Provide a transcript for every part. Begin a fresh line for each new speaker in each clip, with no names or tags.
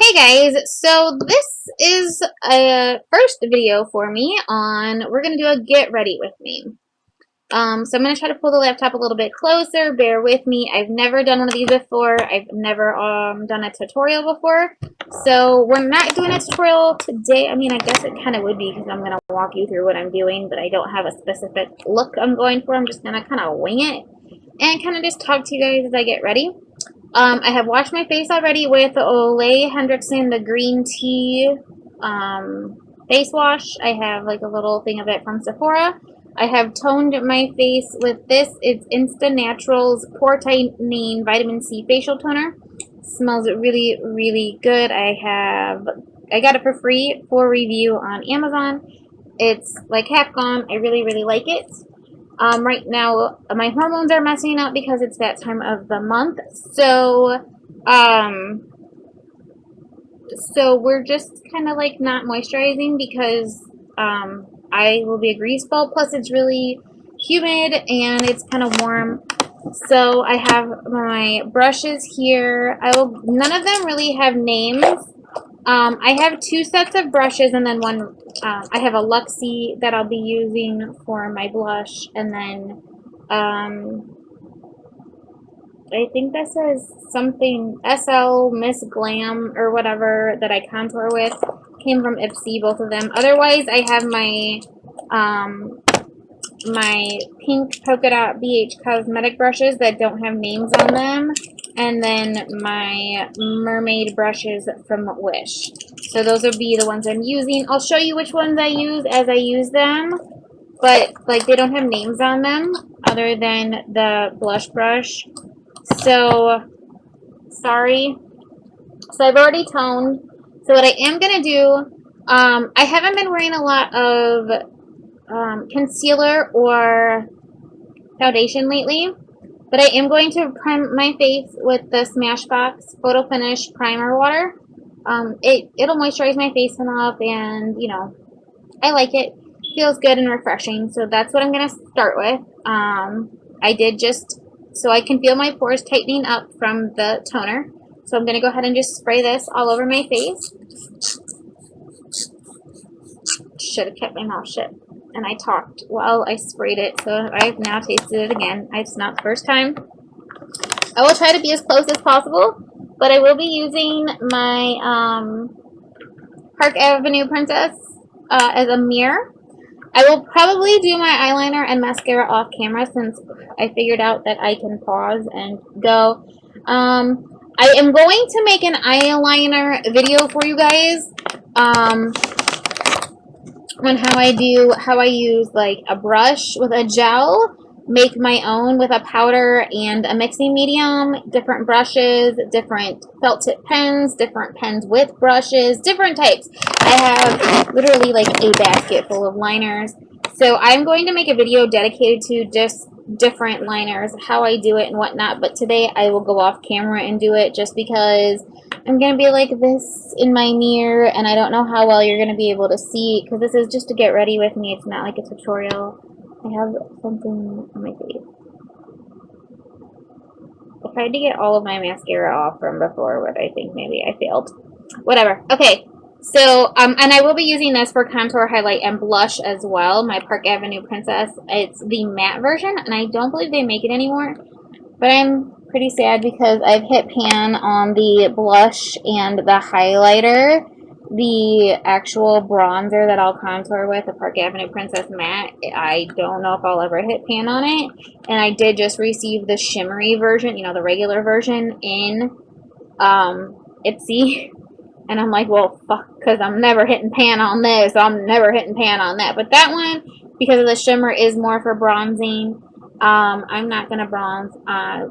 Hey guys, so this is a first video for me on, we're going to do a get ready with me. So I'm going to try to pull the laptop a little bit closer, bear with me. I've never done one of these before. I've never done a tutorial before. So we're not doing a tutorial today. I mean, I guess it kind of would be because I'm going to walk you through what I'm doing, but I don't have a specific look I'm going for. I'm just going to kind of wing it and kind of just talk to you guys as I get ready. I have washed my face already with the Olay Hendrickson, the green tea face wash. I have like a little thing of it from Sephora. I have toned my face with this. It's Insta Naturals Pore Tightening Vitamin C Facial Toner. Smells really, really good. I got it for free for review on Amazon. It's like half gone. I really, really like it. Right now, my hormones are messing up because it's that time of the month. So we're just kind of like not moisturizing because I will be a grease ball. Plus, it's really humid and it's kind of warm. So I have my brushes here. None of them really have names. I have two sets of brushes and then one, I have a Luxie that I'll be using for my blush, and then, I think that says something, SL Miss Glam or whatever that I contour with. Came from Ipsy, both of them. Otherwise, I have my, my pink polka dot BH cosmetic brushes that don't have names on them, and then my mermaid brushes from Wish. So those would be the ones I'm using. I'll show you which ones I use as I use them, but like they don't have names on them other than the blush brush. So sorry. So I've already toned. So what I am gonna do, I haven't been wearing a lot of concealer or foundation lately, but I am going to prime my face with the Smashbox Photo Finish Primer Water. It'll moisturize my face enough, and you know, I like it. Feels good and refreshing, so that's what I'm gonna start with. I did just so I can feel my pores tightening up from the toner. So I'm gonna go ahead and just spray this all over my face. Should have kept my mouth shut. And I talked while I sprayed it, so I've now tasted it again. It's not the first time. I will try to be as close as possible, but I will be using my Park Avenue Princess as a mirror. I will probably do my eyeliner and mascara off camera since I figured out that I can pause and go. I am going to make an eyeliner video for you guys. On how I use like a brush with a gel, make my own with a powder and a mixing medium, different brushes, different felt tip pens, different pens with brushes, different types. I have literally like a basket full of liners. So I'm going to make a video dedicated to just different liners, how I do it and whatnot, but today I will go off camera and do it just because I'm going to be like this in my mirror, and I don't know how well you're going to be able to see, because this is just to get ready with me. It's not like a tutorial. I have something on my face. I tried to get all of my mascara off from before, but I think maybe I failed. Whatever. Okay. So, and I will be using this for contour, highlight, and blush as well. My Park Avenue Princess. It's the matte version, and I don't believe they make it anymore. But I'm pretty sad because I've hit pan on the blush and the highlighter. The actual bronzer that I'll contour with, the Park Avenue Princess Matte, I don't know if I'll ever hit pan on it. And I did just receive the shimmery version, you know, the regular version in Ipsy. And I'm like, well, fuck, because I'm never hitting pan on this. So I'm never hitting pan on that. But that one, because of the shimmer, is more for bronzing. I'm not going to bronze.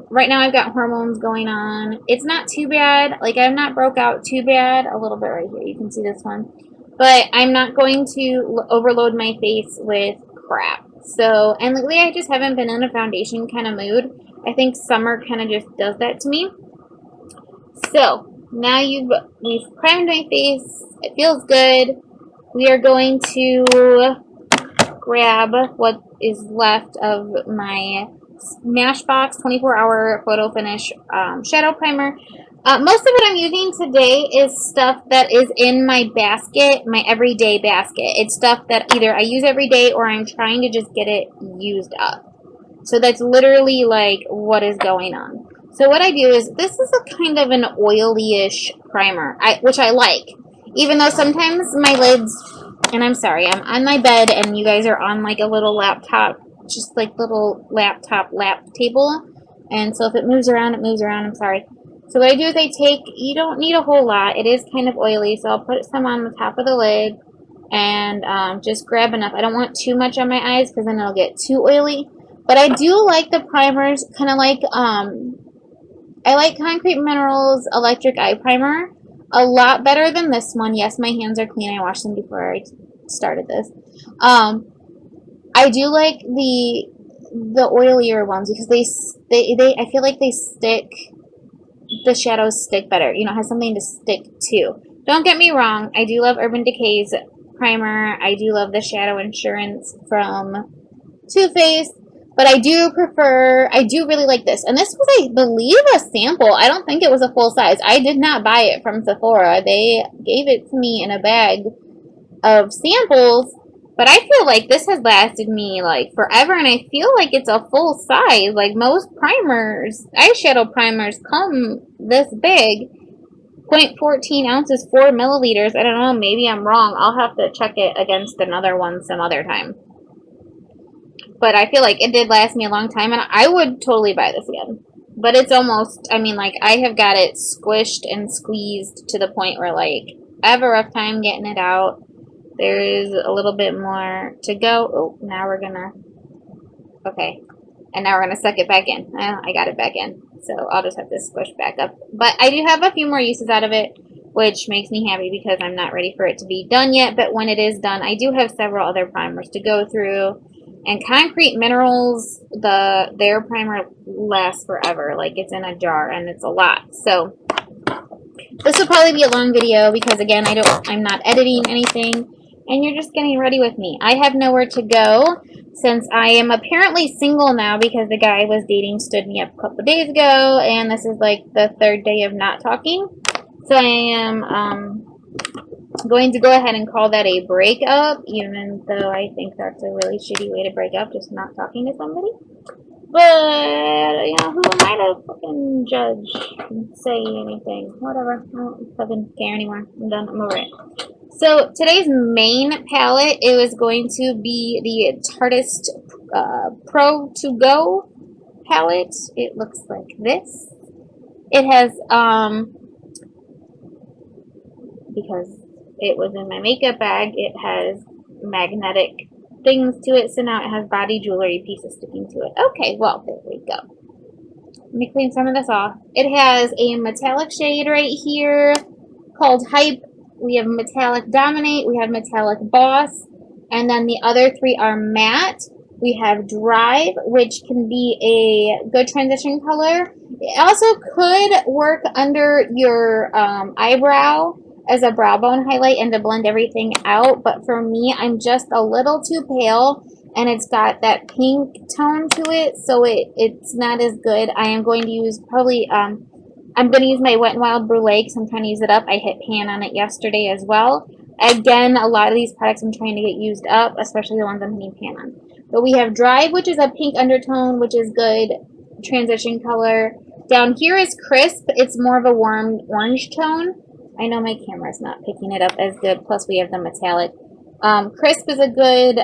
Right now I've got hormones going on. It's not too bad. Like, I'm not broke out too bad. A little bit right here. You can see this one. But I'm not going to overload my face with crap. So, and lately I just haven't been in a foundation kind of mood. I think summer kind of just does that to me. So, now we've primed my face. It feels good. We are going to grab what is left of my Smashbox 24-hour Photo Finish Shadow Primer. Most of what I'm using today is stuff that is in my basket, my everyday basket. It's stuff that either I use every day or I'm trying to just get it used up. So that's literally like what is going on. So what I do is, this is a kind of an oily-ish primer, which I like. Even though sometimes my lids, and I'm sorry, I'm on my bed and you guys are on like a little laptop, just like little laptop lap table. And so if it moves around, it moves around, I'm sorry. So what I do is I take, you don't need a whole lot, it is kind of oily, so I'll put some on the top of the lid and just grab enough. I don't want too much on my eyes because then it'll get too oily. But I do like the primers, kind of like, I like Concrete Minerals Electric Eye Primer a lot better than this one. Yes, my hands are clean. I washed them before I started this. I do like the oilier ones because they I feel like they stick, the shadows stick better. You know, it has something to stick to. Don't get me wrong, I do love Urban Decay's primer. I do love the Shadow Insurance from Too Faced. But I do really like this. And this was, I believe, a sample. I don't think it was a full size. I did not buy it from Sephora. They gave it to me in a bag of samples. But I feel like this has lasted me, like, forever. And I feel like it's a full size. Like, most primers, eyeshadow primers, come this big. 0.14 ounces, 4 milliliters. I don't know. Maybe I'm wrong. I'll have to check it against another one some other time. But I feel like it did last me a long time, and I would totally buy this again. But it's almost, I mean, like, I have got it squished and squeezed to the point where, like, I have a rough time getting it out. There is a little bit more to go. Oh, now we're gonna, okay. And now we're gonna suck it back in. I got it back in. So I'll just have to squish back up. But I do have a few more uses out of it, which makes me happy because I'm not ready for it to be done yet. But when it is done, I do have several other primers to go through. And Concrete Minerals, their primer lasts forever. Like, it's in a jar, and it's a lot. So this will probably be a long video because, again, I'm not editing anything, and you're just getting ready with me. I have nowhere to go since I am apparently single now because the guy I was dating stood me up a couple days ago, and this is like the 3rd day of not talking. So I am going to go ahead and call that a breakup, even though I think that's a really shitty way to break up, just not talking to somebody. But, you know, who am I to fucking judge and say anything? Whatever. I don't fucking care anymore. I'm done. I'm over it. So, today's main palette, it was going to be the Tarteist Pro To Go palette. It looks like this. It has, because it was in my makeup bag, it has magnetic things to it, so now it has body jewelry pieces sticking to it. Okay, well, there we go. Let me clean some of this off. It has a metallic shade right here called Hype. We have Metallic Dominate, we have Metallic Boss, and then the other 3 are matte. We have Drive, which can be a good transition color. It also could work under your eyebrow as a brow bone highlight and to blend everything out, but for me, I'm just a little too pale, and it's got that pink tone to it, so it's not as good. I am going to use probably, I'm going to use my Wet n Wild Brulee because I'm trying to use it up. I hit pan on it yesterday as well. Again, a lot of these products I'm trying to get used up, especially the ones I'm hitting pan on. But we have Drive, which is a pink undertone, which is good transition color. Down here is Crisp. It's more of a warm orange tone. I know my camera's not picking it up as good, plus we have the metallic. Crisp is a good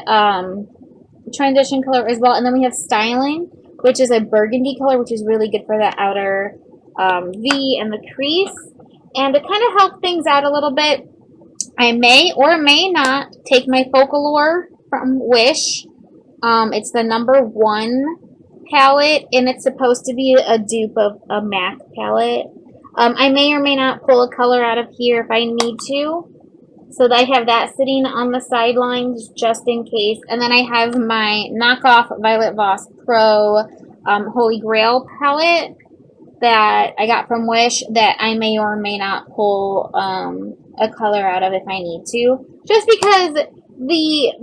transition color as well. And then we have Styling, which is a burgundy color, which is really good for the outer V and the crease. And to kind of help things out a little bit, I may or may not take my Focallure from Wish. It's the #1 palette, and it's supposed to be a dupe of a MAC palette. I may or may not pull a color out of here if I need to. So I have that sitting on the sidelines just in case. And then I have my knockoff Violet Voss Pro Holy Grail palette that I got from Wish that I may or may not pull a color out of if I need to. Just because the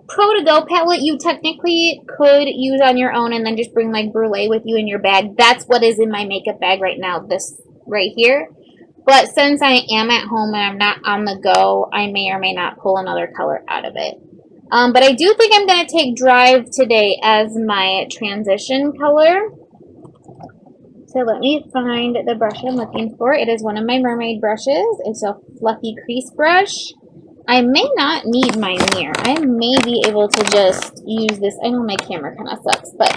Pro To Go palette you technically could use on your own and then just bring like Brulee with you in your bag. That's what is in my makeup bag right now, this right here. But since I am at home and I'm not on the go, I may or may not pull another color out of it. But I do think I'm going to take Drive today as my transition color. So let me find the brush I'm looking for. It is one of my mermaid brushes. It's a fluffy crease brush. I may not need my mirror. I may be able to just use this. I know my camera kind of sucks, but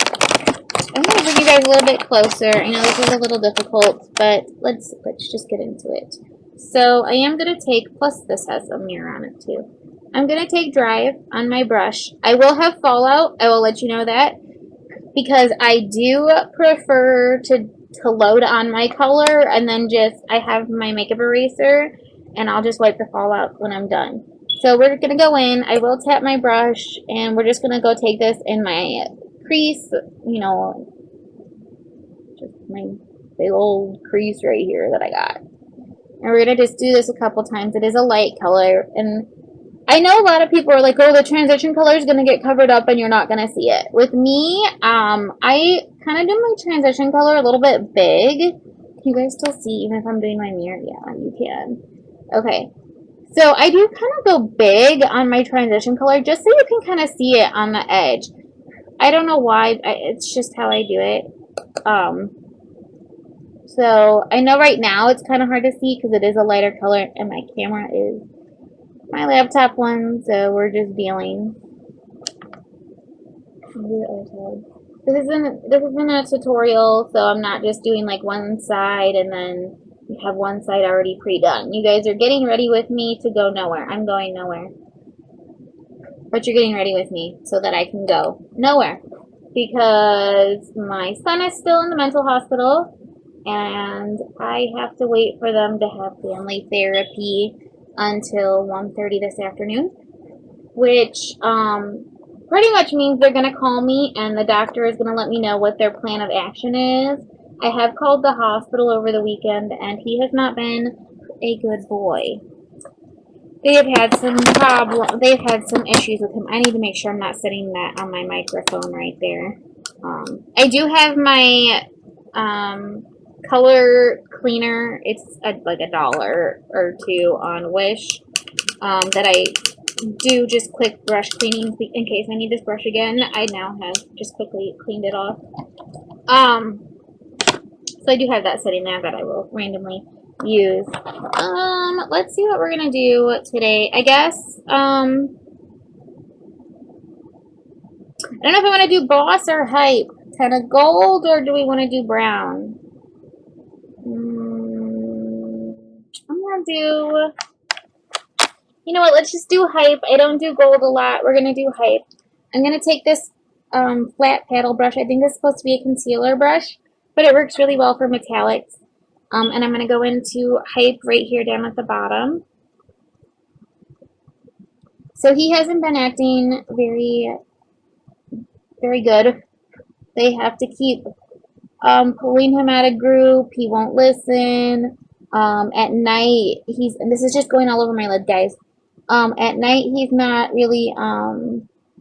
I'm going to bring you guys a little bit closer. I know this is a little difficult, but let's just get into it. So I am going to take, plus this has a mirror on it too. I'm going to take Drive on my brush. I will have Fallout. I will let you know that, because I do prefer to load on my color and then just, I have my makeup eraser and I'll just wipe the fallout when I'm done. So we're going to go in, I will tap my brush, and we're just going to go take this in my crease, you know, just my big old crease right here that I got. And we're going to just do this a couple times. It is a light color, and I know a lot of people are like, oh, the transition color is going to get covered up and you're not going to see it. With me, I kind of do my transition color a little bit big. Can you guys still see even if I'm doing my mirror? Yeah, you can. Okay. So I do kind of go big on my transition color just so you can kind of see it on the edge. I don't know why. It's just how I do it. So I know right now it's kind of hard to see because it is a lighter color and my camera is my laptop one, so we're just dealing. This isn't a tutorial, so I'm not just doing like one side and then you have one side already pre-done. You guys are getting ready with me to go nowhere. I'm going nowhere. But you're getting ready with me so that I can go nowhere. Because my son is still in the mental hospital and I have to wait for them to have family therapy until 1:30 this afternoon, which pretty much means they're going to call me and the doctor is going to let me know what their plan of action is. I have called the hospital over the weekend and he has not been a good boy. They have had some they've had some issues with him. I need to make sure I'm not setting that on my microphone right there. I do have my color cleaner. It's like $1 or $2 on Wish that I do just quick brush cleaning in case I need this brush again. I now have just quickly cleaned it off. So I do have that sitting there that I will randomly use. Let's see what we're gonna do today. I guess I don't know if I want to do Boss or Hype. Kind of gold, or do we want to do brown? I'm gonna do, you know what, let's just do Hype. I don't do gold a lot. We're gonna do Hype. I'm gonna take this flat paddle brush. I think this is supposed to be a concealer brush, but it works really well for metallics. And I'm gonna go into Hype right here down at the bottom. So he hasn't been acting very good. They have to keep pulling him out of group. He won't listen. At night, and this is just going all over my lid, guys. At night, he's not really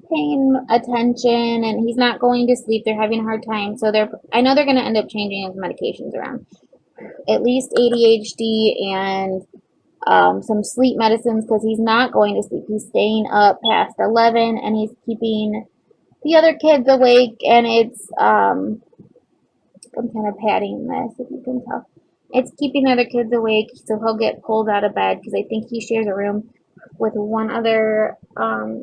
paying attention, and he's not going to sleep. They're having a hard time, so I know they're going to end up changing his medications around. At least ADHD and some sleep medicines, because he's not going to sleep. He's staying up past 11, and he's keeping the other kids awake, and it's I'm kind of patting this, if you can tell. It's keeping the other kids awake, so he'll get pulled out of bed, because I think he shares a room with one other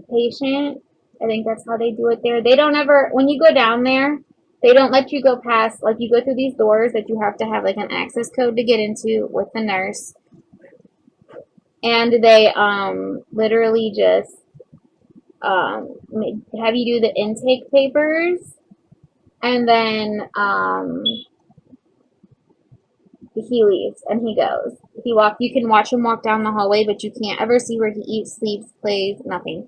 patient. I think that's how they do it there. They don't ever, when you go down there, they don't let you go past, like you go through these doors that you have to have like an access code to get into with the nurse. And they literally just have you do the intake papers, and then he leaves and he goes. You can watch him walk down the hallway, but you can't ever see where he eats, sleeps, plays, nothing.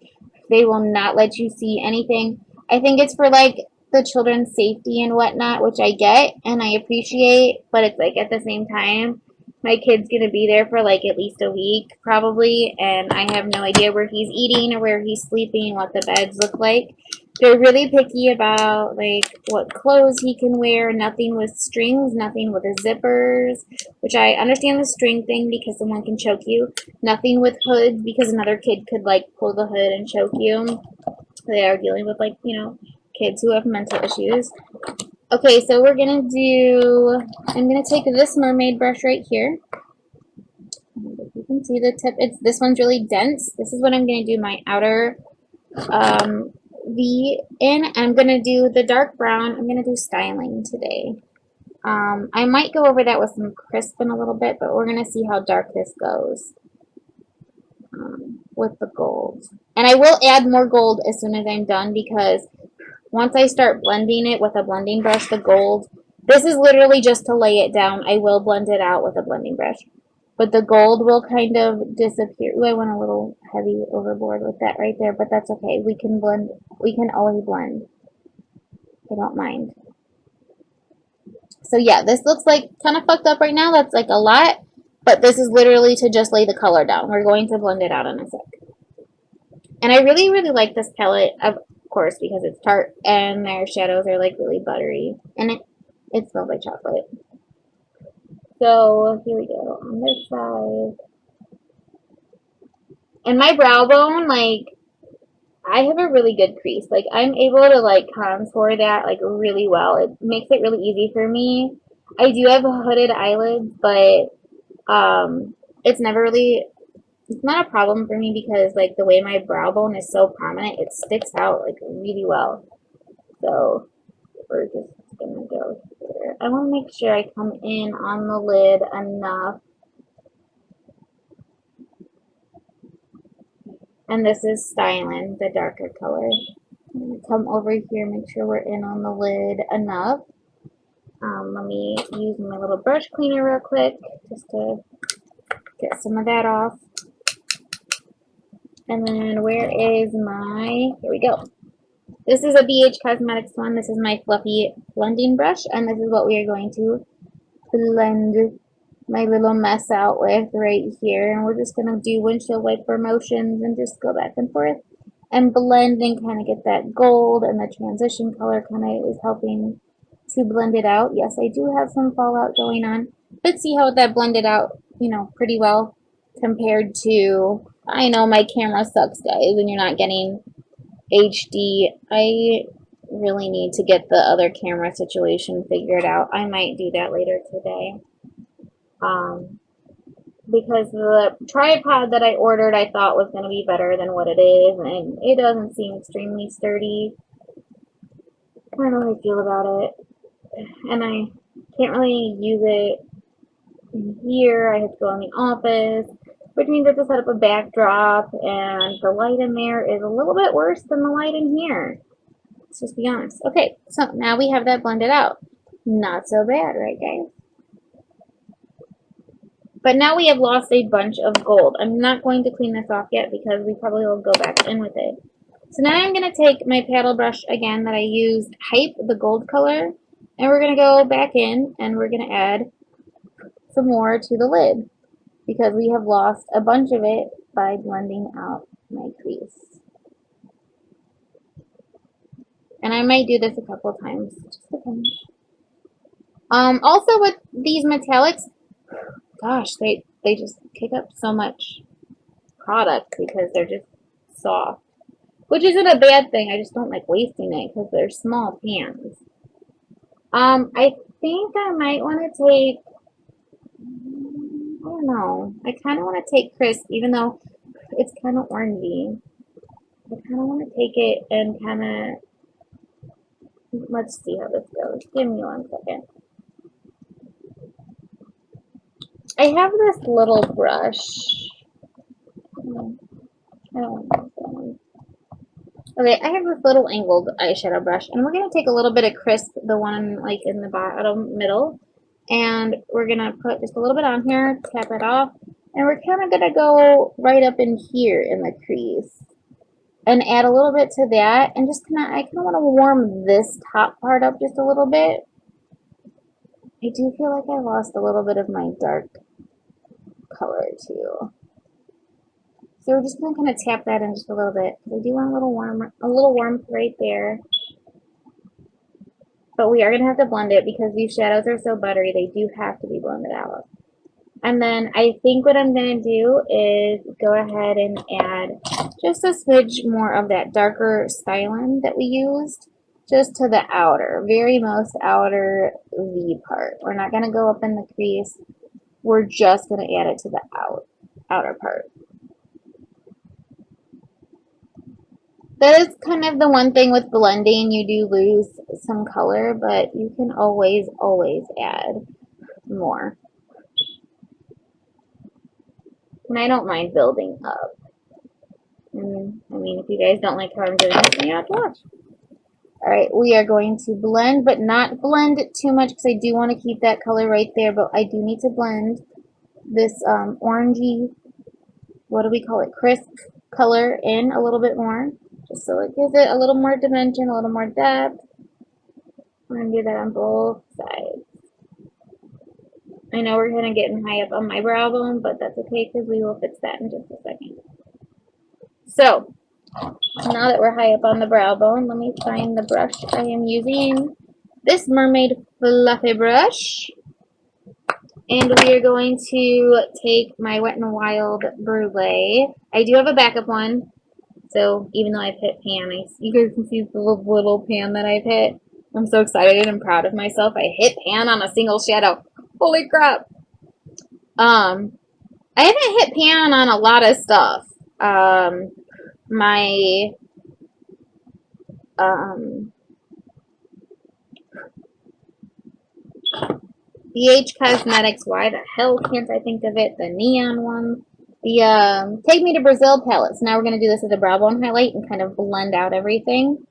They will not let you see anything. I think it's for like the children's safety and whatnot, which I get and I appreciate, but it's like at the same time, my kid's gonna be there for like at least a week probably, and I have no idea where he's eating or where he's sleeping, what the beds look like. They're really picky about like what clothes he can wear, nothing with strings, nothing with zippers, which I understand the string thing because someone can choke you. Nothing with hoods because another kid could like pull the hood and choke you. They are dealing with like, you know, kids who have mental issues. Okay, so we're gonna do, I'm gonna take this mermaid brush right here. If you can see the tip, this one's really dense. This is what I'm gonna do my outer V in. I'm gonna do the dark brown. I'm gonna do styling today. I might go over that with some crisp in a little bit, but we're gonna see how dark this goes with the gold. And I will add more gold as soon as I'm done because once I start blending it with a blending brush, the gold, this is literally just to lay it down. I will blend it out with a blending brush. But the gold will kind of disappear. Ooh, I went a little heavy overboard with that right there, but that's okay. We can blend. We can always blend. I don't mind. So yeah, this looks like kind of fucked up right now. That's like a lot. But this is literally to just lay the color down. We're going to blend it out in a sec. And I really, really like this palette, of course, because it's Tarte and their shadows are like really buttery. And it smells like chocolate. So here we go on this side. And my brow bone, like, I have a really good crease. Like, I'm able to, like, contour that, like, really well. It makes it really easy for me. I do have hooded eyelids, but, it's never really, it's not a problem for me because, like, the way my brow bone is so prominent, it sticks out, like, really well. So, we're just gonna go here. I want to make sure I come in on the lid enough. And this is styling, the darker color. I'm going to come over here, make sure we're in on the lid enough. Let me use my little brush cleaner real quick just to get some of that off. And then where is my, here we go. This is a BH Cosmetics one. This is my fluffy blending brush, and this is what we are going to blend my little mess out with right here. And we're just going to do windshield wiper motions and just go back and forth and blend and kind of get that gold, and the transition color kind of is helping to blend it out. Yes, I do have some fallout going on, but see how that blended out, you know, pretty well compared to, I know my camera sucks, guys, and you're not getting HD. I really need to get the other camera situation figured out. I might do that later today. Because the tripod that I ordered I thought was going to be better than what it is, and it doesn't seem extremely sturdy. I don't know how I feel about it. And I can't really use it in here. I have to go in the office, which means I have to set up a backdrop, and the light in there is a little bit worse than the light in here. Let's just be honest. Okay, so now we have that blended out. Not so bad, right, guys? But now we have lost a bunch of gold. I'm not going to clean this off yet because we probably will go back in with it. So now I'm going to take my paddle brush again that I used, Hype, the gold color, and we're going to go back in and we're going to add some more to the lid because we have lost a bunch of it by blending out my crease. And I might do this a couple of times, just depends. Also with these metallics, gosh, they just kick up so much product because they're just soft. Which isn't a bad thing, I just don't like wasting it because they're small pans. I think I might want to take, I don't know, I kind of want to take Crisp, even though it's kind of orangey. I kind of want to take it and kind of, let's see how this goes. Give me 1 second. I have this little brush. I don't want that one. Okay, I have this little angled eyeshadow brush, and we're going to take a little bit of Crisp, the one like in the bottom middle, and we're going to put just a little bit on here, tap it off, and we're kind of going to go right up in here in the crease and add a little bit to that, and just I kind of want to warm this top part up just a little bit. I do feel like I lost a little bit of my dark color too. So we're just gonna kind of tap that in just a little bit because I do want a little warmth right there. But we are gonna have to blend it because these shadows are so buttery. They do have to be blended out. And then I think what I'm going to do is go ahead and add just a smidge more of that darker styling that we used just to the outer, very most outer V part. We're not going to go up in the crease. We're just going to add it to the outer part. That is kind of the one thing with blending. You do lose some color, but you can always add more. And I don't mind building up. And, I mean, if you guys don't like how I'm doing this, then you have to watch. Alright, we are going to blend, but not blend too much because I do want to keep that color right there, but I do need to blend this orangey, what do we call it, crisp color in a little bit more, just so it gives it a little more dimension, a little more depth. We're going to do that on both sides. I know we're kind of getting high up on my brow bone, but that's okay because we will fix that in just a second. So, now that we're high up on the brow bone, let me find the brush I am using. This Mermaid Fluffy brush. And we are going to take my Wet n Wild Brulee. I do have a backup one. So, even though I've hit pan, you guys can see the little pan that I've hit. I'm so excited and proud of myself. I hit pan on a single shadow. Holy crap. I haven't hit pan on a lot of stuff. My BH Cosmetics, why the hell can't I think of it? The neon one. The Take Me to Brazil palette. So now we're going to do this as a brow bone highlight and kind of blend out everything.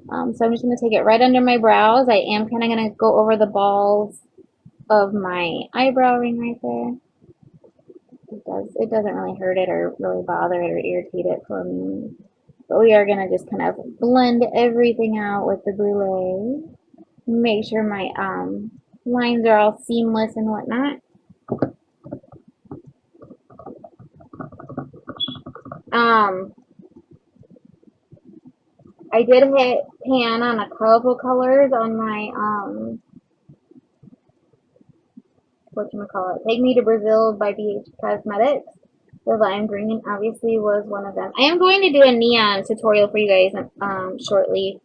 So I'm just going to take it right under my brows. I am kind of going to go over the balls of my eyebrow ring right there. It doesn't really hurt it or really bother it or irritate it for me. But we are going to just kind of blend everything out with the Brulee. Make sure my lines are all seamless and whatnot. I did hit pan on a couple colors on my whatchamacallit, Take Me to Brazil by BH Cosmetics. The lime green obviously was one of them. I am going to do a neon tutorial for you guys shortly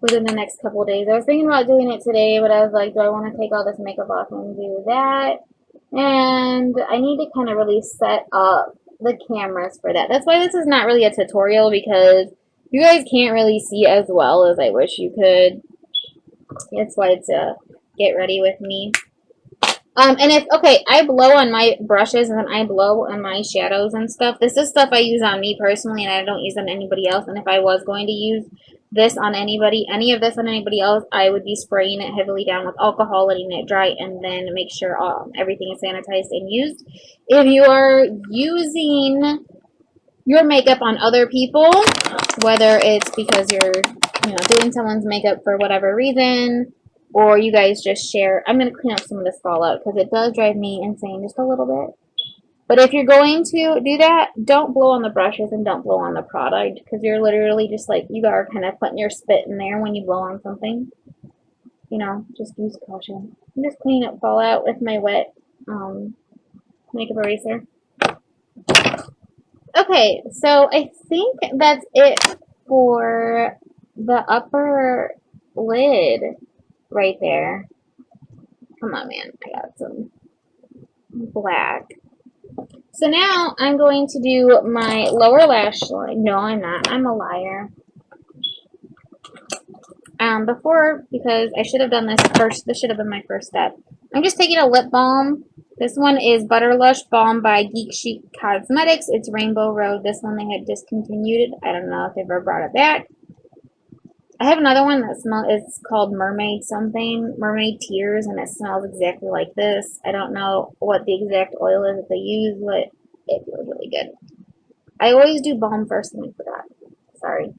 within the next couple of days. I was thinking about doing it today, but I was like, do I want to take all this makeup off and do that? And I need to kind of really set up the cameras for that. That's why this is not really a tutorial, because you guys can't really see as well as I wish you could. That's why it's a get ready with me. And okay, I blow on my brushes and then I blow on my shadows and stuff. This is stuff I use on me personally and I don't use on anybody else. And if I was going to use this on anybody, any of this on anybody else, I would be spraying it heavily down with alcohol, letting it dry, and then make sure everything is sanitized and used. If you are using your makeup on other people, whether it's because you're doing someone's makeup for whatever reason, or you guys just share. I'm going to clean up some of this fallout because it does drive me insane just a little bit. But if you're going to do that, don't blow on the brushes and don't blow on the product, because you're literally just like, you are kind of putting your spit in there when you blow on something. Just use caution. I'm just cleaning up fallout with my wet makeup eraser. Okay, so I think that's it for the upper lid. Right there. Come on, man. I got some black. So now I'm going to do my lower lash line. No, I'm not. I'm a liar. Because I should have done this first. This should have been my first step. I'm just taking a lip balm. This one is Butterlush Balm by Geek Chic Cosmetics. It's Rainbow Road. This one they had discontinued. I don't know if they've ever brought it back. I have another one that it's called Mermaid something, Mermaid Tears, and it smells exactly like this. I don't know what the exact oil is that they use, but it feels really good. I always do balm first and I forgot. Sorry.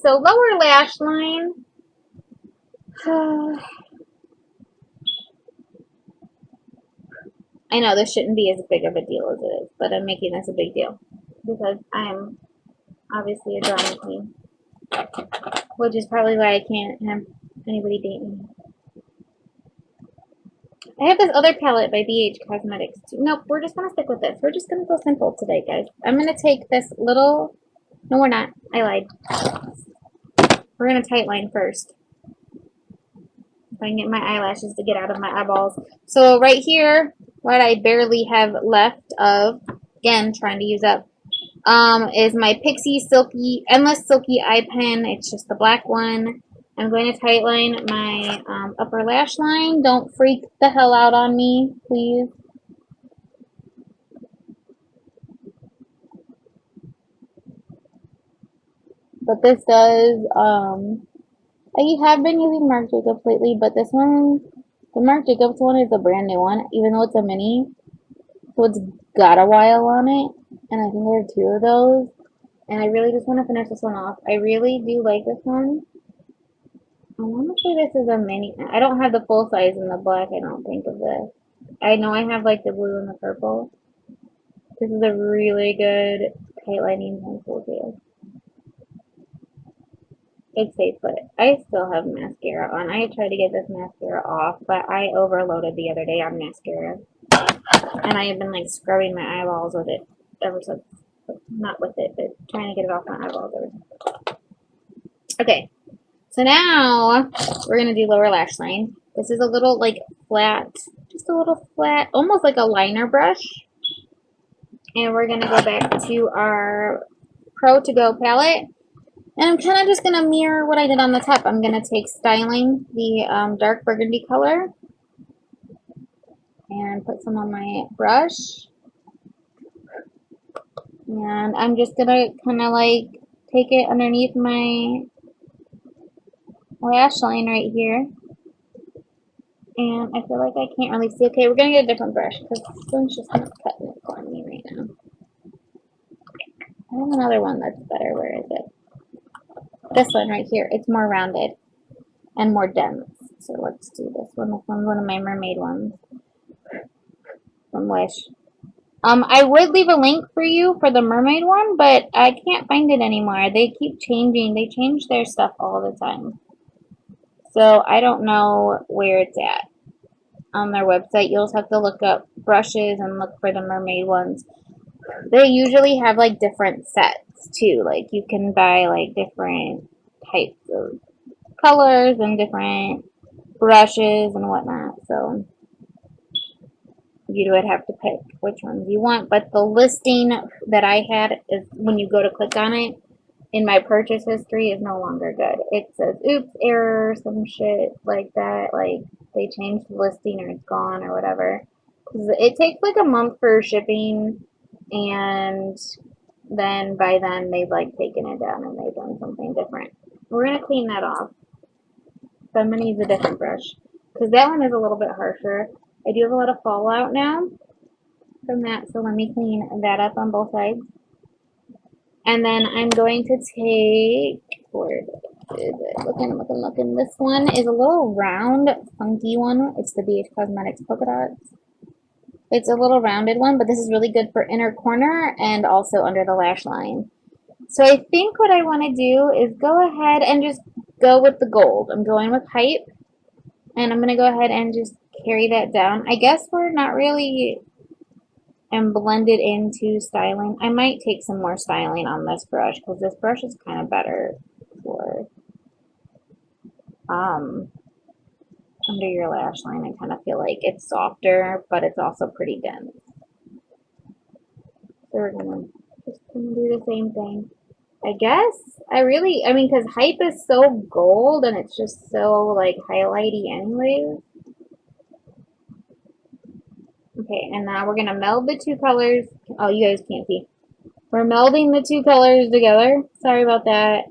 So lower lash line. I know this shouldn't be as big of a deal as it is, but I'm making this a big deal because I'm obviously a drama queen, which is probably why I can't have anybody date me. I have this other palette by BH Cosmetics too. Nope, we're just gonna stick with this. We're just gonna go simple today, guys. I'm gonna take this little. No, we're not. I lied. We're gonna tight line first. If I can get my eyelashes to get out of my eyeballs. So right here, what I barely have left of, again, trying to use up, is my Pixie Silky, Endless Silky Eye Pen. It's just the black one. I'm going to tight line my upper lash line. Don't freak the hell out on me, please. But this does, I have been using Marc Jacobs lately, but this one, the Marc Jacobs one is a brand new one, even though it's a mini. So it's got a while on it, and I think I have 2 of those. And I really just want to finish this one off. I really do like this one. I want to say this is a mini. I don't have the full size in the black, I don't think, of this. I know I have like the blue and the purple. This is a really good highlighting pencil too. It's safe, but I still have mascara on. I tried to get this mascara off, but I overloaded the other day on mascara. And I have been like scrubbing my eyeballs with it ever since. Not with it, but trying to get it off my eyeballs ever since. Okay, so now we're going to do lower lash line. This is a little like flat, just a little flat, almost like a liner brush. And we're going to go back to our Pro To Go palette. And I'm kind of just going to mirror what I did on the top. I'm going to take Styling, the dark burgundy color, and put some on my brush. And I'm just going to kind of like take it underneath my lash line right here. And I feel like I can't really see. Okay, we're going to get a different brush because this one's just not cutting it for me right now. I have another one that's better. Where is it? This one right here. It's more rounded and more dense. So let's do this one. This one's one of my mermaid ones from Wish. I would leave a link for you for the mermaid one, but I can't find it anymore. They keep changing. They change their stuff all the time. So I don't know where it's at on their website. You'll just have to look up brushes and look for the mermaid ones. They usually have like different sets too. Like you can buy like different types of colors and different brushes and whatnot. So you would have to pick which ones you want. But the listing that I had is when you go to click on it in my purchase history is no longer good. It says oops, error, some shit like that. Like they changed the listing or it's gone or whatever. It takes like a month for shipping, and then by then they've like taken it down and they've done something different. We're gonna clean that off. So I'm gonna use a different brush because that one is a little bit harsher. I do have a lot of fallout now from that, so let me clean that up on both sides. And then I'm going to take, where is it? Looking. This one is a little round, funky one. It's the BH Cosmetics Polka Dots. It's a little rounded one, but this is really good for inner corner and also under the lash line. So I think what I want to do is go ahead and just go with the gold. I'm going with Hype, and I'm going to go ahead and just carry that down. I guess we're not really blended into styling. I might take some more styling on this brush because this brush is kind of better for under your lash line. I kind of feel like it's softer, but it's also pretty dense. So we're just gonna do the same thing. I guess I mean, because Hype is so gold and it's just so like highlighty anyways. Okay, and now we're gonna meld the 2 colors. Oh, you guys can't see. We're melding the 2 colors together. Sorry about that.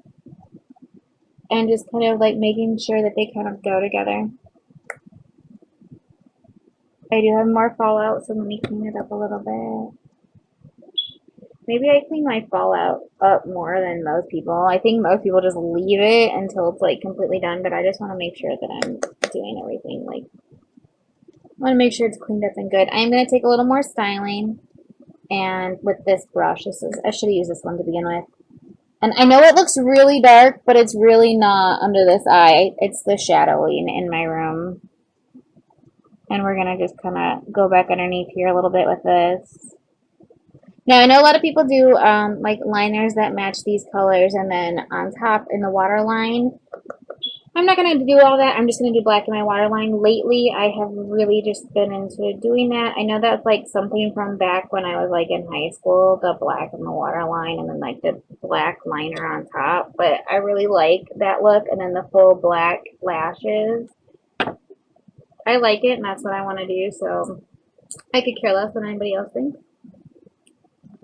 And just kind of like making sure that they kind of go together. I do have more fallout, so let me clean it up a little bit. Maybe I clean my fallout up more than most people. I think most people just leave it until it's like completely done, but I just want to make sure that I'm doing everything like want to make sure it's cleaned up and good. I'm going to take a little more styling, and with this brush, I should have used this one to begin with. And I know it looks really dark, but it's really not under this eye. It's the shadowing in my room. And we're going to just kind of go back underneath here a little bit with this. Now, I know a lot of people do like liners that match these colors, and then on top in the waterline. I'm not going to do all that. I'm just going to do black in my waterline. Lately, I have really just been into doing that. I know that's like something from back when I was like in high school, the black in the waterline and then like the black liner on top. But I really like that look, and then the full black lashes. I like it, and that's what I want to do, so I could care less than anybody else thinks.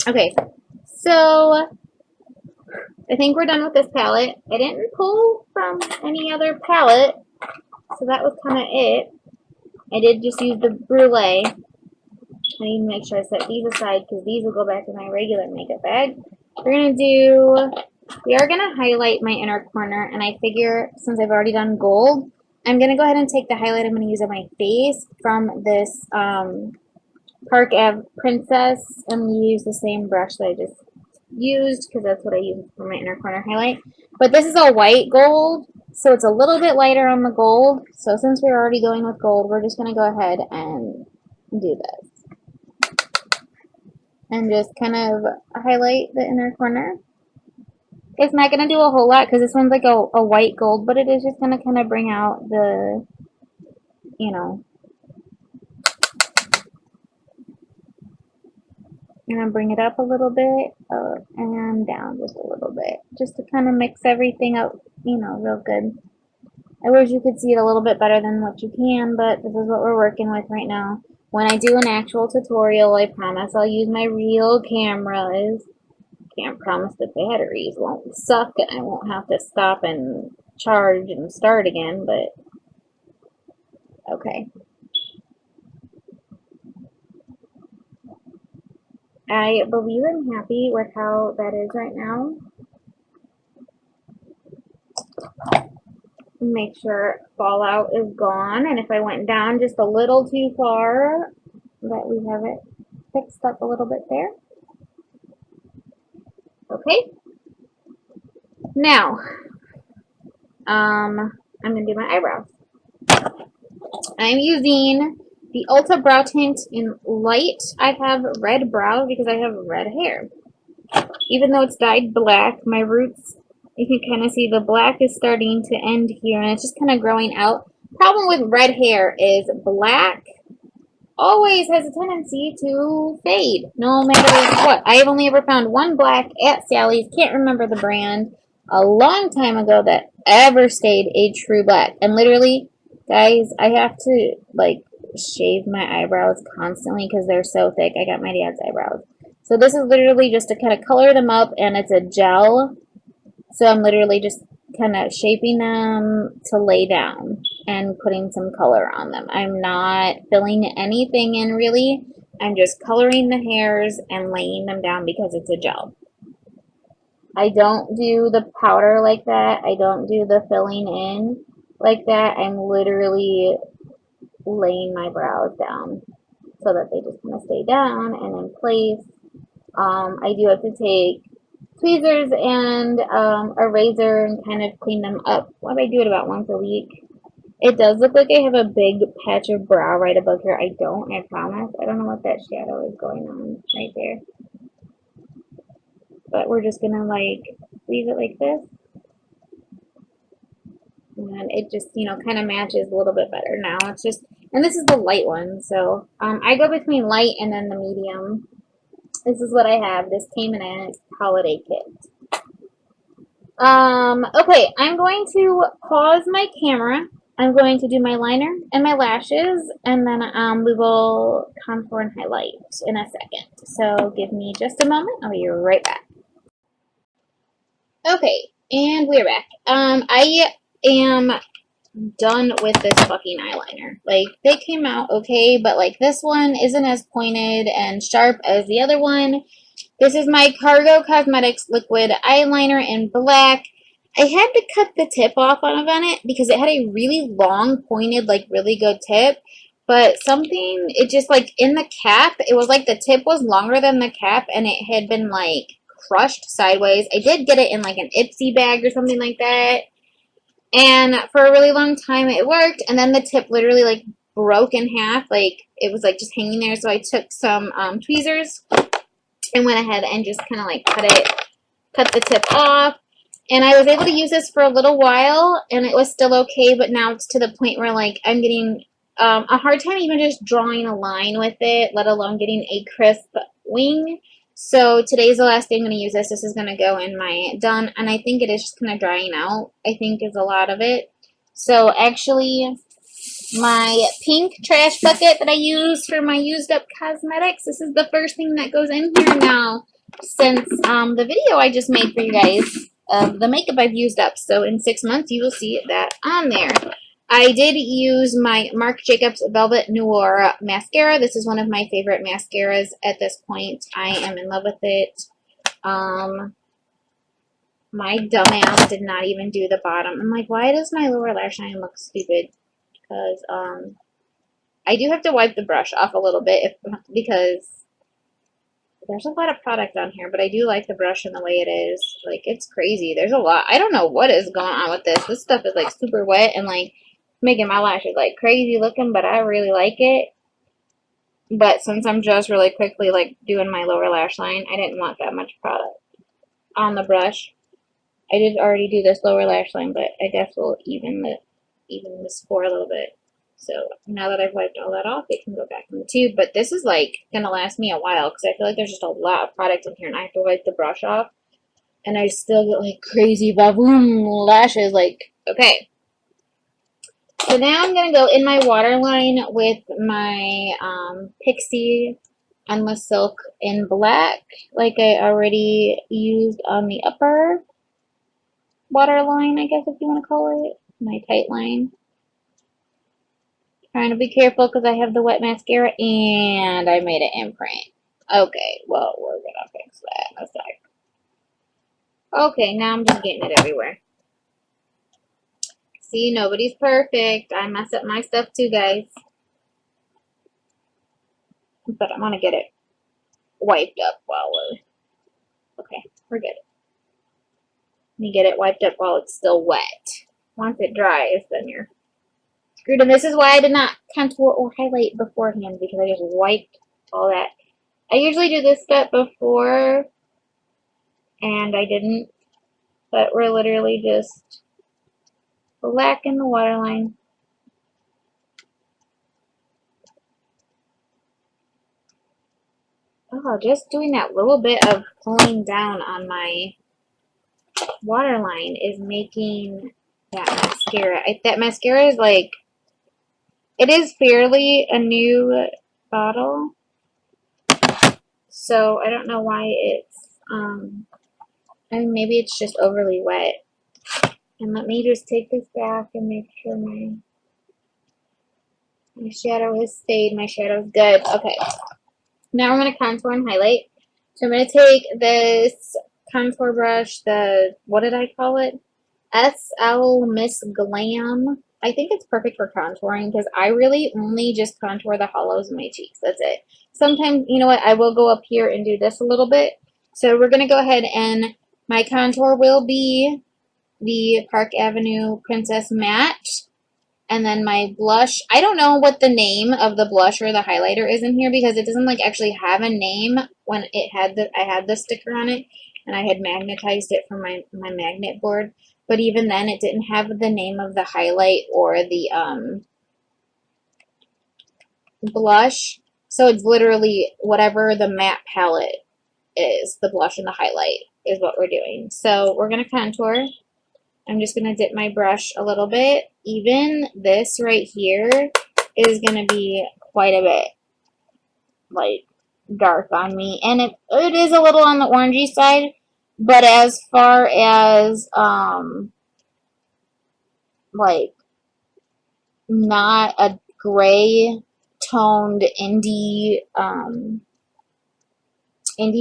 Okay, so I think we're done with this palette. I didn't pull from any other palette, so that was kind of it. I did just use the Brulee. I need to make sure I set these aside because these will go back in my regular makeup bag. We are going to highlight my inner corner, and I figure since I've already done gold, I'm going to go ahead and take the highlight I'm going to use on my face from this Park Ave Princess, and use the same brush that I just used because that's what I use for my inner corner highlight. But this is a white gold, so it's a little bit lighter on the gold. So since we're already going with gold, we're just going to go ahead and do this. And just kind of highlight the inner corner. It's not going to do a whole lot because this one's like a white gold, but it is just going to kind of bring out the, you know. And then bring it up a little bit and down just a little bit, just to kind of mix everything up, you know, real good. I wish you could see it a little bit better than what you can, but this is what we're working with right now. When I do an actual tutorial, I promise I'll use my real cameras. Can't promise the batteries won't suck and I won't have to stop and charge and start again, but okay. I believe I'm happy with how that is right now. Make sure fallout is gone, and if I went down just a little too far, that we have it fixed up a little bit there. Okay. Now, I'm going to do my eyebrows. I'm using the Ulta Brow Tint in Light. I have red brows because I have red hair. Even though it's dyed black, my roots, you can kind of see the black is starting to end here, and it's just kind of growing out. Problem with red hair is black always has a tendency to fade, no matter what. I have only ever found one black at Sally's, can't remember the brand, a long time ago that ever stayed a true black. And literally, guys, I have to, like, shave my eyebrows constantly because they're so thick. I got my dad's eyebrows. So this is literally just to kind of color them up, and it's a gel. So I'm literally just kind of shaping them to lay down and putting some color on them. I'm not filling anything in really. I'm just coloring the hairs and laying them down because it's a gel. I don't do the powder like that. I don't do the filling in like that. I'm literally laying my brows down so that they just kind of stay down and in place. I do have to take tweezers and a razor and kind of clean them up. Why do I do it about once a week? It does look like I have a big patch of brow right above here. I don't, I promise. I don't know what that shadow is going on right there. But we're just gonna like leave it like this. And it just, you know, kind of matches a little bit better now. It's just, and this is the light one. So I go between light and then the medium. This is what I have. This came in a holiday kit. Okay, I'm going to pause my camera. I'm going to do my liner and my lashes, and then we will contour and highlight in a second. So give me just a moment. I'll be right back. Okay, and we're back. I am done with this fucking eyeliner. Like, they came out okay, but like this one isn't as pointed and sharp as the other one. This is my Cargo Cosmetics liquid eyeliner in black. I had to cut the tip off on it because it had a really long pointed, like really good tip. but something, it just like in the cap, it was like the tip was longer than the cap and it had been like crushed sideways. I did get it in like an Ipsy bag or something like that. And for a really long time it worked, and then the tip literally like broke in half. Like it was like just hanging there. So I took some tweezers and went ahead and just kind of like cut the tip off. And I was able to use this for a little while, and it was still okay, but now it's to the point where, like, I'm getting a hard time even just drawing a line with it, let alone getting a crisp wing. So today's the last day I'm going to use this. This is going to go in my done, and I think it is just kind of drying out, I think is a lot of it. So actually, my pink trash bucket that I use for my used up cosmetics, this is the first thing that goes in here now since the video I just made for you guys of the makeup I've used up. So in 6 months you will see that on there. I did use my Marc Jacobs Velvet Noir mascara. This is one of my favorite mascaras at this point. I am in love with it. My dumbass did not even do the bottom. I'm like, why does my lower lash line look stupid? Because I do have to wipe the brush off a little bit because there's a lot of product on here, but I do like the brush and the way it is. Like, it's crazy. There's a lot. I don't know what is going on with this. This stuff is, like, super wet and, like, making my lashes, like, crazy looking, but I really like it. But since I'm just really quickly, like, doing my lower lash line, I didn't want that much product on the brush. I did already do this lower lash line, but I guess we'll even the score a little bit. So now that I've wiped all that off, it can go back in the tube. But this is like going to last me a while because I feel like there's just a lot of product in here and I have to wipe the brush off. And I still get like crazy boom lashes. Like, okay. So now I'm going to go in my waterline with my Pixi Endless Silk in black. Like I already used on the upper waterline, I guess if you want to call it. My tight line. Trying to be careful because I have the wet mascara and I made an imprint. Okay, well, we're gonna fix that in a sec. Okay, now I'm just getting it everywhere. See, nobody's perfect. I mess up my stuff too, guys. But I'm gonna get it wiped up while we're... Okay, we're good. Let me get it wiped up while it's still wet. Once it dries, then you're screwed. And this is why I did not contour or highlight beforehand, because I just wiped all that. I usually do this step before, and I didn't, but we're literally just blacking the waterline. Oh, just doing that little bit of pulling down on my waterline is making that mascara. That mascara is like, it is fairly a new bottle, so I don't know why it's, I mean, maybe it's just overly wet. And let me just take this back and make sure my shadow has stayed. My shadow is good. Okay. Now we're going to contour and highlight. So I'm going to take this contour brush, the, what did I call it? SL Miss Glam. I think it's perfect for contouring because I really only just contour the hollows of my cheeks. That's it. Sometimes, you know what, I will go up here and do this a little bit. So we're going to go ahead and my contour will be the Park Avenue Princess Matte. And then my blush, I don't know what the name of the blush or the highlighter is in here because it doesn't like actually have a name when it had I had the sticker on it and I had magnetized it from my magnet board. But even then it didn't have the name of the highlight or the blush. So it's literally whatever the matte palette is, the blush and the highlight is what we're doing. So we're going to contour. I'm just going to dip my brush a little bit. Even this right here is going to be quite a bit, like, dark on me. And it is a little on the orangey side, but as far as, like, not a gray toned indie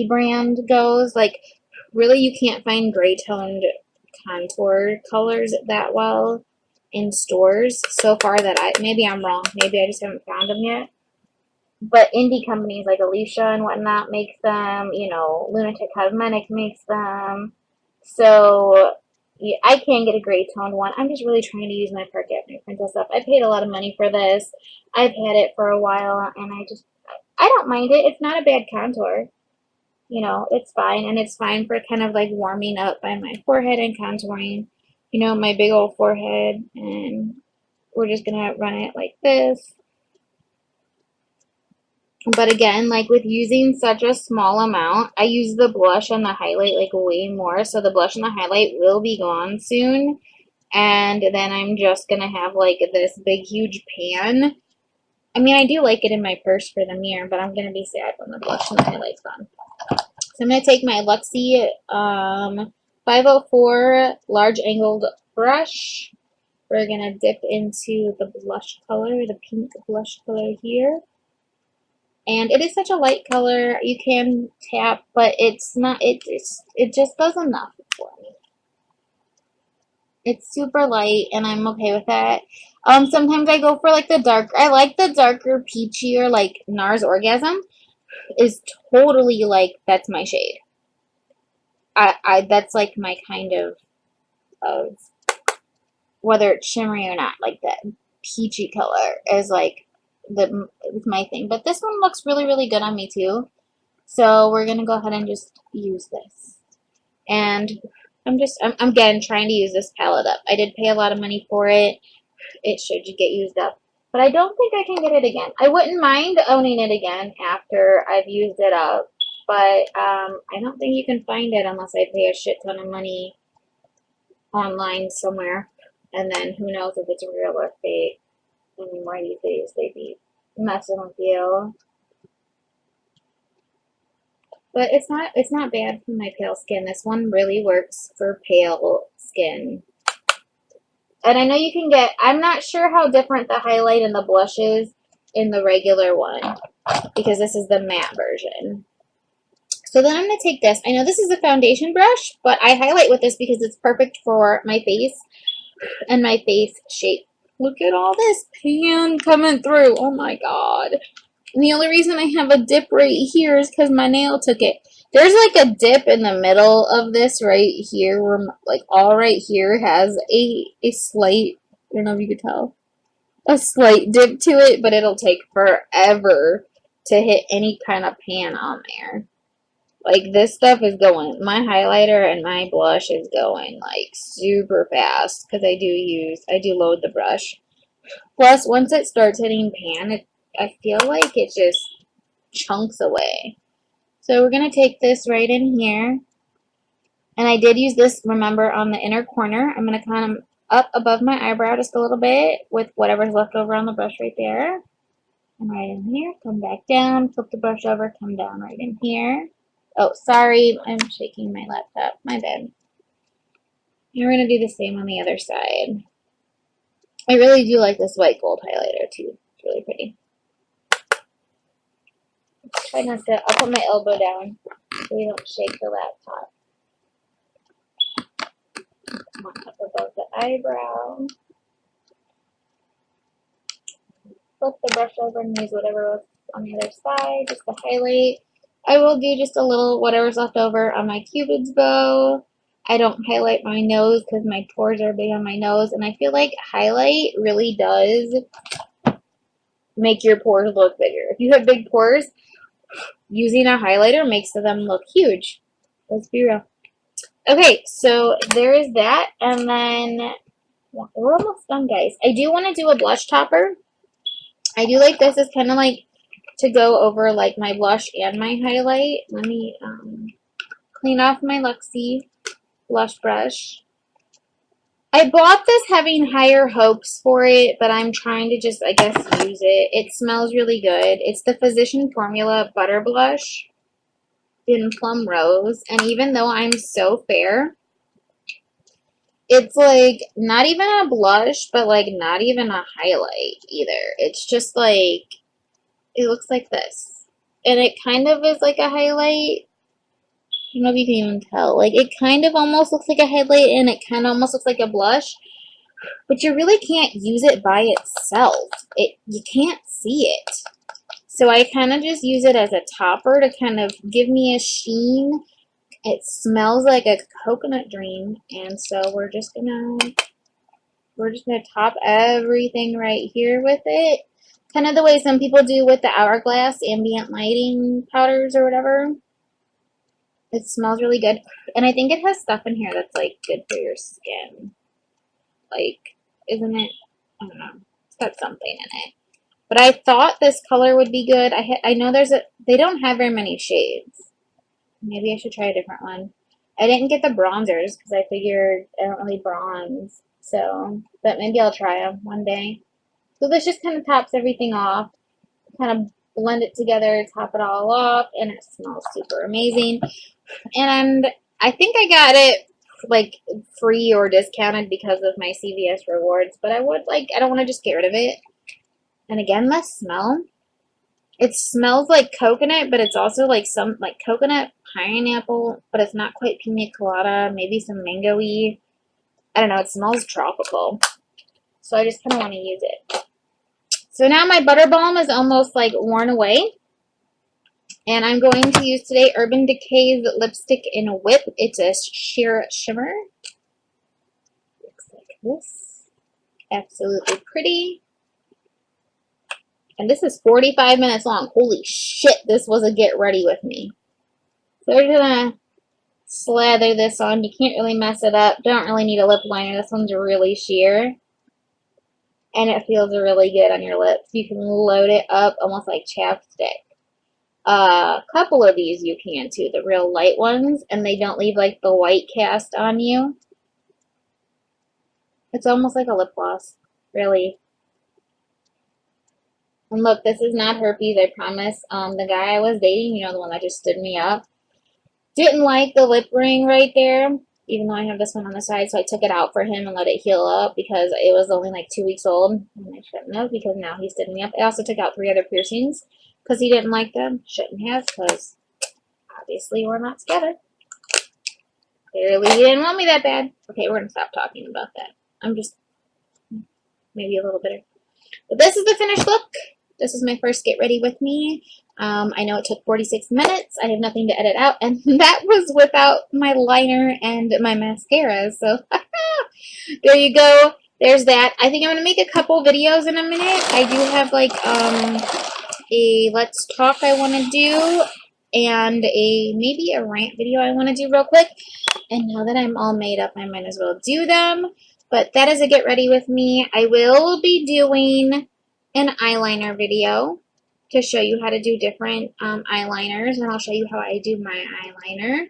brand goes, like, really you can't find gray toned contour colors that well. in stores so far that maybe I'm wrong. Maybe I just haven't found them yet. But indie companies like Alicia and whatnot makes them, you know, Lunatic Cosmetic makes them. So yeah, I can get a gray tone one. I'm just really trying to use my Park Avenue Princess up. I paid a lot of money for this. I've had it for a while, and I don't mind it. It's not a bad contour. You know, it's fine, and it's fine for kind of like warming up by my forehead and contouring, you know, my big old forehead. And we're just gonna run it like this. But again, like with using such a small amount, I use the blush and the highlight like way more. So the blush and the highlight will be gone soon. And then I'm just going to have like this big, huge pan. I mean, I do like it in my purse for the mirror, but I'm going to be sad when the blush and the highlight's gone. So I'm going to take my Luxie 504 large angled brush. We're going to dip into the blush color, the pink blush color here. And it is such a light color. You can tap, but it's not, it just does enough for me. It's super light, and I'm okay with that. Sometimes I go for like the dark, I like the darker, peachier, like NARS Orgasm is totally like, that's my shade. That's like my kind of, whether it's shimmery or not, like that peachy color is like, it's my thing. But this one looks really, really good on me too. So we're going to go ahead and just use this. And I'm again trying to use this palette up. I did pay a lot of money for it. It should get used up. But I don't think I can get it again. I wouldn't mind owning it again after I've used it up. But I don't think you can find it unless I pay a shit ton of money online somewhere. And then who knows if it's real or fake. I mean, why these days they be messing with you. But it's not bad for my pale skin. This one really works for pale skin. And I know you can get, I'm not sure how different the highlight and the blush is in the regular one, because this is the matte version. So then I'm going to take this. I know this is a foundation brush, but I highlight with this because it's perfect for my face and my face shape. Look at all this pan coming through. Oh my god. And the only reason I have a dip right here is because my nail took it. There's like a dip in the middle of this right here, where like all right here has a slight, I don't know if you could tell, a slight dip to it, but it'll take forever to hit any kind of pan on there. Like this stuff is going, my highlighter and my blush is going like super fast because I do load the brush. Plus, once it starts hitting pan, I feel like it just chunks away. So we're going to take this right in here. And I did use this, remember, on the inner corner. I'm going to come up above my eyebrow just a little bit with whatever's left over on the brush right there. And right in here, come back down, flip the brush over, come down right in here. Oh, sorry, I'm shaking my laptop. My bad. And we're going to do the same on the other side. I really do like this white gold highlighter too. It's really pretty. Try not to, I'll put my elbow down so we don't shake the laptop. Come on, up above the eyebrow. Flip the brush over and use whatever was on the other side, just to highlight. I will do just a little whatever's left over on my Cupid's bow. I don't highlight my nose because my pores are big on my nose, and I feel like highlight really does make your pores look bigger. If you have big pores, using a highlighter makes them look huge. Let's be real. Okay, so there is that, and then we're almost done, guys. I do want to do a blush topper. I do like this as kind of like to go over like my blush and my highlight. Let me clean off my Luxie blush brush. I bought this having higher hopes for it, but I'm trying to just, I guess, use it. It smells really good. It's the Physician Formula Butter Blush in Plum Rose, and even though I'm so fair, it's like not even a blush, but like not even a highlight either. It's just like, it looks like this. And it kind of is like a highlight. I don't know if you can even tell. Like, it kind of almost looks like a highlight, and it kind of almost looks like a blush. but you really can't use it by itself. You can't see it. So I kind of just use it as a topper to kind of give me a sheen. It smells like a coconut dream, and so we're just gonna top everything right here with it. Kind of the way some people do with the Hourglass ambient lighting powders or whatever. It smells really good. And I think it has stuff in here that's like good for your skin. Like, isn't it? I don't know. It's got something in it. But I thought this color would be good. I know they don't have very many shades. Maybe I should try a different one. I didn't get the bronzers because I figured I don't really bronze. So, but maybe I'll try them one day. So this just kind of tops everything off. Kind of blend it together, top it all off, and it smells super amazing. And I think I got it like free or discounted because of my CVS rewards, but I don't want to just get rid of it. And again, the smell, it smells like coconut, but it's also like some like coconut pineapple, but it's not quite pina colada, maybe some mango-y. I don't know, it smells tropical. So I just kind of want to use it. So now my butter balm is almost like worn away. And I'm going to use today Urban Decay's Lipstick in Whip. It's a sheer shimmer. Looks like this. Absolutely pretty. And this is 45 minutes long. Holy shit, this was a get ready with me. So we're going to slather this on. You can't really mess it up. Don't really need a lip liner. This one's really sheer. And it feels really good on your lips. You can load it up almost like chapstick. A couple of these you can too, the real light ones, and they don't leave like the white cast on you. It's almost like a lip gloss, really. And look, this is not herpes, I promise. The guy I was dating, the one that just stood me up, didn't like the lip ring right there, even though I have this one on the side, so I took it out for him and let it heal up because it was only like 2 weeks old, and I shouldn't have because now he stood me up. I also took out 3 other piercings because he didn't like them. Shouldn't have, because obviously we're not together. Clearly he didn't want me that bad. Okay, we're going to stop talking about that. I'm just maybe a little bitter. But this is the finished look. This is my first get ready with me. I know it took 46 minutes. I have nothing to edit out, and that was without my liner and my mascara. So there you go. There's that. I think I'm going to make a couple videos in a minute. I do have like a Let's Talk I want to do and maybe a rant video I want to do real quick. And now that I'm all made up, I might as well do them. But that is a get ready with me. I will be doing an eyeliner video to show you how to do different eyeliners, and I'll show you how I do my eyeliner.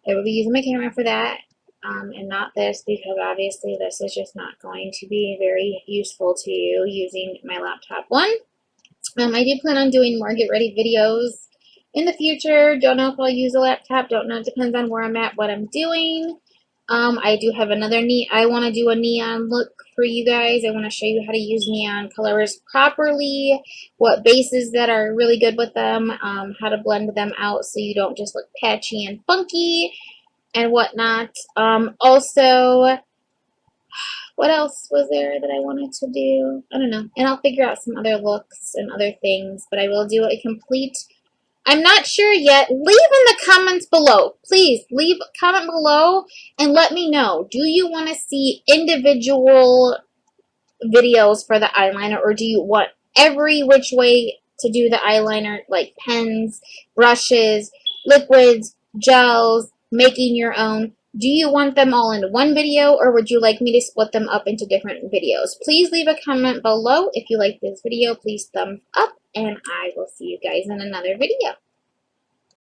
I will be using my camera for that, and not this, because obviously this is just not going to be very useful to you using my laptop one. I do plan on doing more get ready videos in the future. Don't know if I'll use a laptop. Don't know. It depends on where I'm at, what I'm doing. I do have another I want to do a neon look for you guys. I want to show you how to use neon colors properly, what bases that are really good with them, how to blend them out so you don't just look patchy and funky and whatnot. Also, what else was there that I wanted to do? I don't know. And I'll figure out some other looks and other things, but I will do a complete... I'm not sure yet. Leave in the comments below. Please leave a comment below and let me know. Do you want to see individual videos for the eyeliner, or do you want every which way to do the eyeliner, like pens, brushes, liquids, gels, making your own? Do you want them all in one video, or would you like me to split them up into different videos? Please leave a comment below. If you like this video, please thumbs up, and I will see you guys in another video.